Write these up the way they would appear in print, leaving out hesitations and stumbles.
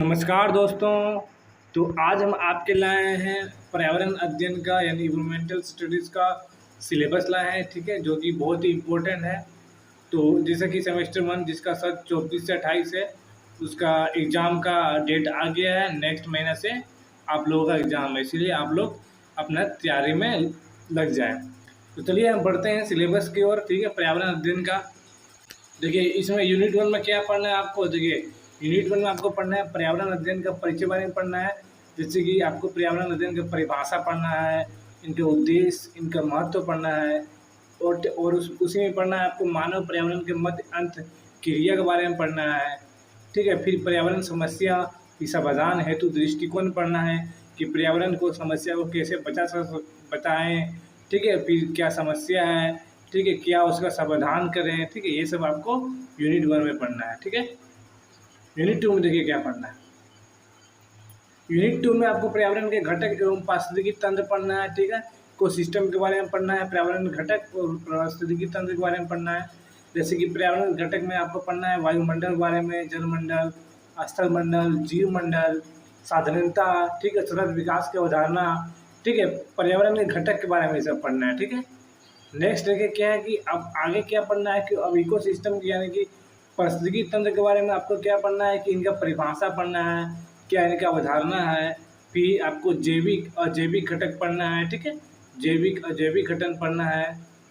नमस्कार दोस्तों। तो आज हम आपके लाए हैं पर्यावरण अध्ययन का यानी इन्वायरमेंटल स्टडीज़ का सिलेबस लाए हैं, ठीक है, जो कि बहुत ही इम्पोर्टेंट है। तो जैसे कि सेमेस्टर 1 जिसका सर 24 से 28 है, उसका एग्ज़ाम का डेट आ गया है। नेक्स्ट महीने से आप लोगों का एग्ज़ाम है, इसीलिए आप लोग अपना तैयारी में लग जाएं। तो चलिए हम बढ़ते हैं सिलेबस की ओर, ठीक है। पर्यावरण अध्ययन का देखिए, इसमें यूनिट 1 में क्या पढ़ना है आपको। देखिए, यूनिट 1 में आपको पढ़ना है पर्यावरण अध्ययन का परिचय बारे में पढ़ना है। जैसे कि आपको पर्यावरण अध्ययन की परिभाषा पढ़ना है, इनके उद्देश्य, इनका महत्व पढ़ना है, और उसी में पढ़ना है आपको मानव पर्यावरण के मध्य अंत क्रिया के बारे में पढ़ना है, ठीक है। फिर पर्यावरण समस्या की समाधान हेतु दृष्टिकोण पढ़ना है कि पर्यावरण को समस्या को कैसे बचाएं, ठीक है। फिर क्या समस्या है, ठीक है, क्या उसका समाधान करें, ठीक है। ये सब आपको यूनिट 1 में पढ़ना है, ठीक है। यूनिट 2 में देखिए क्या पढ़ना है। यूनिट 2 में आपको पर्यावरण के घटक एवं पारिस्थितिकी तंत्र पढ़ना है, ठीक है। इकोसिस्टम के बारे में पढ़ना है, पर्यावरण घटक और पारिस्थितिकी तंत्र के बारे में पढ़ना है। जैसे कि पर्यावरण घटक में आपको पढ़ना है वायुमंडल के बारे में, जलमंडल, स्थलमंडल, जीवमंडल, साधारणता, ठीक है, सतत विकास की अवधारणा, ठीक है। पर्यावरण के घटक के बारे में सब पढ़ना है, ठीक है। नेक्स्ट देखिए क्या है कि अब आगे क्या पढ़ना है कि अब इकोसिस्टम यानी कि पारिस्थितिकी तंत्र के बारे में आपको क्या पढ़ना है कि इनका परिभाषा पढ़ना है, क्या इनका अवधारणा है। फिर आपको जैविक अजैविक घटक पढ़ना है, ठीक है। जैविक अजैविक घटक पढ़ना है।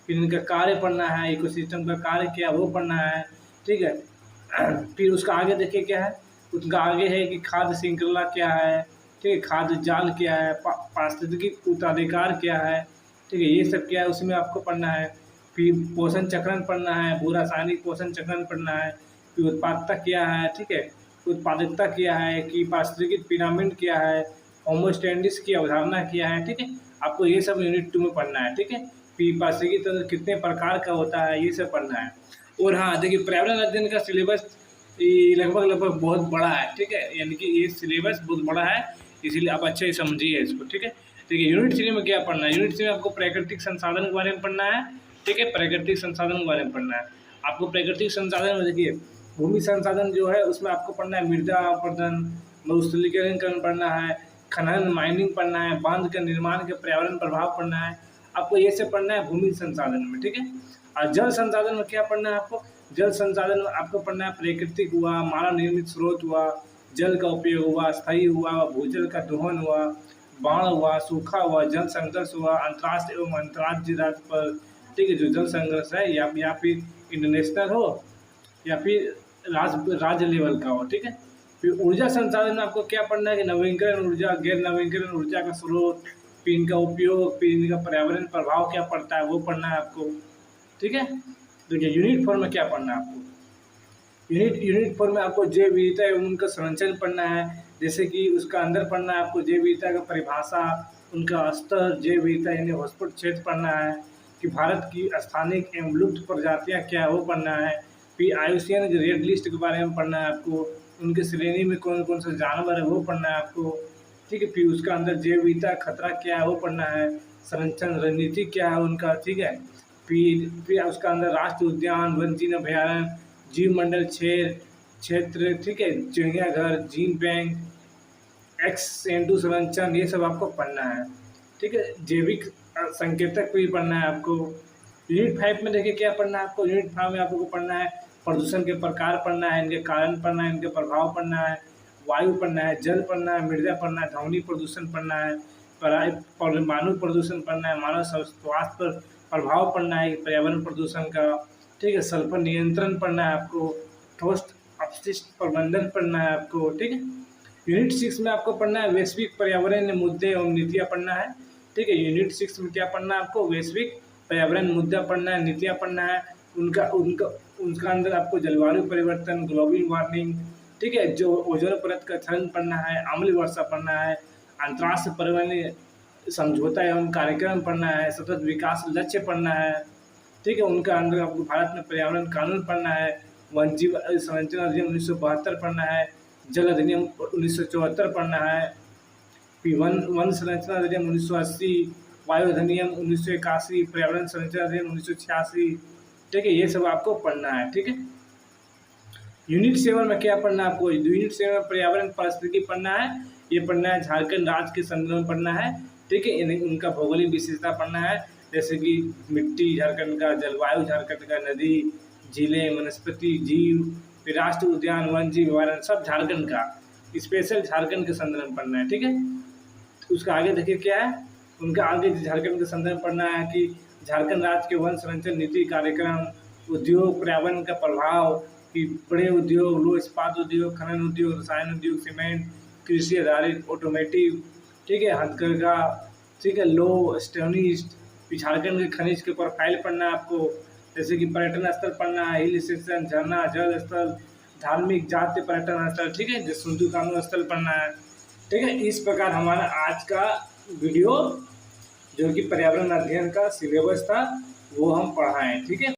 फिर इनका कार्य पढ़ना है, इकोसिस्टम का कार्य क्या वो पढ़ना है, ठीक है। फिर उसका आगे देखिए क्या है, उसका आगे है कि खाद्य श्रृंखला क्या है, ठीक है, खाद्य जाल क्या है, पारिस्थितिकी उत्तराधिकार क्या है, ठीक है, ये सब क्या है उसमें आपको पढ़ना है। फिर पोषण चक्रण पढ़ना है, भू रासायनिक पोषण चक्रण पढ़ना है। फिर उत्पादकता क्या है, ठीक है, उत्पादकता क्या है, कि पारिस्थितिकी पिरामिड क्या है, होमोस्टैटिक्स की अवधारणा क्या है, ठीक है। आपको ये सब यूनिट 2 में पढ़ना है, ठीक है। फिर पारिस्थितिकी तंत्र कितने प्रकार का होता है, ये सब पढ़ना है। और हाँ देखिए, पर्यावरण अध्ययन का सिलेबस लगभग बहुत बड़ा है, ठीक है, यानी कि ये सिलेबस बहुत बड़ा है, इसीलिए आप अच्छे से समझिए इसको, ठीक है। देखिए यूनिट 3 में क्या पढ़ना है। यूनिट 3 में आपको प्राकृतिक संसाधन के बारे में पढ़ना है, ठीक है। प्राकृतिक संसाधन के बारे में पढ़ना है आपको। प्राकृतिक संसाधन में देखिए, भूमि संसाधन जो है उसमें आपको पढ़ना है मृदा अपरदन, मरुस्थलीकरण पढ़ना है, खनन माइनिंग पढ़ना है, बांध के निर्माण के पर्यावरण प्रभाव पढ़ना है। आपको ये सब पढ़ना है भूमि संसाधन में, ठीक है। और जल संसाधन में क्या पढ़ना है आपको। जल संसाधन में आपको पढ़ना है प्राकृतिक हुआ, मानव निर्मित स्रोत हुआ, जल का उपयोग हुआ, स्थायी हुआ, भूजल का दोहन हुआ, बाढ़ हुआ, सूखा हुआ, जल संघर्ष हुआ, अंतर्राष्ट्रीय एवं अंतर्राज्यीय राज्य पर, ठीक है, जो जल संघर्ष है या फिर इंटरनेशनल हो या फिर राज्य लेवल का हो, ठीक है। फिर ऊर्जा संसाधन में आपको क्या पढ़ना है कि नवीकरण ऊर्जा, गैर नवीकरण ऊर्जा का स्रोत, फिर इनका उपयोग, फिर इनका पर्यावरण प्रभाव क्या पड़ता है वो पढ़ना है आपको, ठीक है। देखिए यूनिट 4 में क्या पढ़ना है आपको। यूनिट 4 में आपको जैव विविधता एवं उनका संरक्षण पढ़ना है। जैसे कि उसका अंदर पढ़ना है आपको जैव विविधता का परिभाषा, उनका स्तर, जैव विविधता यानी हॉटस्पॉट क्षेत्र पढ़ना है कि भारत की स्थानिक एवं लुप्त प्रजातियां क्या है वो पढ़ना है। फिर IUCN की रेड लिस्ट के बारे में पढ़ना है आपको, उनके श्रेणी में कौन कौन से जानवर है वो पढ़ना है आपको, ठीक है। फिर उसका अंदर जैव विविधता खतरा क्या है वो पढ़ना है, संरक्षण रणनीति क्या है उनका, ठीक है। फिर उसका अंदर राष्ट्रीय उद्यान, वन जीव अभयारण्य, जीव मंडल क्षेत्र, ठीक है, चिड़ियाघर, जीन बैंक, एक्स संरक्षण, ये सब आपको पढ़ना है, ठीक है। जैविक संकेतक भी पढ़ना है आपको। यूनिट 5 में देखिए क्या पढ़ना है आपको। यूनिट 5 में आपको पढ़ना है प्रदूषण के प्रकार पढ़ना है, इनके कारण पढ़ना है, इनके प्रभाव पढ़ना है, वायु पढ़ना है, जल पढ़ना है, मृदा पढ़ना है, ध्वनि प्रदूषण पढ़ना है, परमाणु प्रदूषण पढ़ना है, मानव स्वास्थ्य पर प्रभाव पढ़ना है पर्यावरण प्रदूषण का, ठीक है। सल्फर नियंत्रण पढ़ना है आपको, ठोस अपशिष्ट प्रबंधन पढ़ना है आपको, ठीक है। यूनिट 6 में आपको पढ़ना है वैश्विक पर्यावरण मुद्दे एवं नीतियाँ पढ़ना है, ठीक है। यूनिट 6 में क्या पढ़ना है आपको, वैश्विक पर्यावरण मुद्दा पढ़ना है, नीतियाँ पढ़ना है, उनका उनका उनका अंदर आपको जलवायु परिवर्तन, ग्लोबल वार्मिंग, ठीक है, जो ओजोन परत का क्षरण पढ़ना है, अम्ल वर्षा पढ़ना है, अंतर्राष्ट्रीय पर्यावरण समझौता एवं कार्यक्रम पढ़ना है, सतत विकास लक्ष्य पढ़ना है, ठीक है। उनका अंदर आपको भारत में पर्यावरण कानून पढ़ना है, वन जीव संरक्षण अधिनियम 1972 पढ़ना है, जल अधिनियम 1974 पढ़ना है, फिर वन संरक्षण अधिनियम 1980, वायु अधिनियम 1981, पर्यावरण संरक्षण अधिनियम 1986, ठीक है, ये सब आपको पढ़ना है, ठीक है। यूनिट 7 में क्या पढ़ना है आपको? यूनिट 7 में पर्यावरण पारिस्थितिकी पढ़ना है, ये पढ़ना है, झारखंड राज्य के संदर्भ में पढ़ना है, ठीक है। उनका भौगोलिक विशेषता पढ़ना है, जैसे कि मिट्टी झारखंड का, जलवायु झारखंड का, नदी, झीलें, वनस्पति, जीव, फिर राष्ट्रीय उद्यान, वन जीव अभयारण्य, सब झारखंड का, स्पेशल झारखंड के संदर्भ में पढ़ना है, ठीक है। उसका आगे देखिए क्या है, उनका आगे झारखंड के संदर्भ में पढ़ना है कि झारखंड राज्य के वन संरक्षण नीति कार्यक्रम, उद्योग, पर्यावरण का प्रभाव, कि बड़े उद्योग, लो इस्पात उद्योग, खनन उद्योग, रसायन उद्योग, सीमेंट, कृषि आधारित, ऑटोमेटिव, ठीक है, हथकरघा, ठीक है, लो स्टोनिस्ट, झारखंड के खनिज के प्रोफाइल पढ़ना है आपको, जैसे कि पर्यटन स्थल पढ़ना है, हिल स्टेशन, झरना, जल स्थल, धार्मिक जातीय पर्यटन स्थल, ठीक है, जसवंतु कानून स्थल पढ़ना है, ठीक है। इस प्रकार हमारा आज का वीडियो जो कि पर्यावरण अध्ययन का सिलेबस था वो हम पढ़ाएं, ठीक है।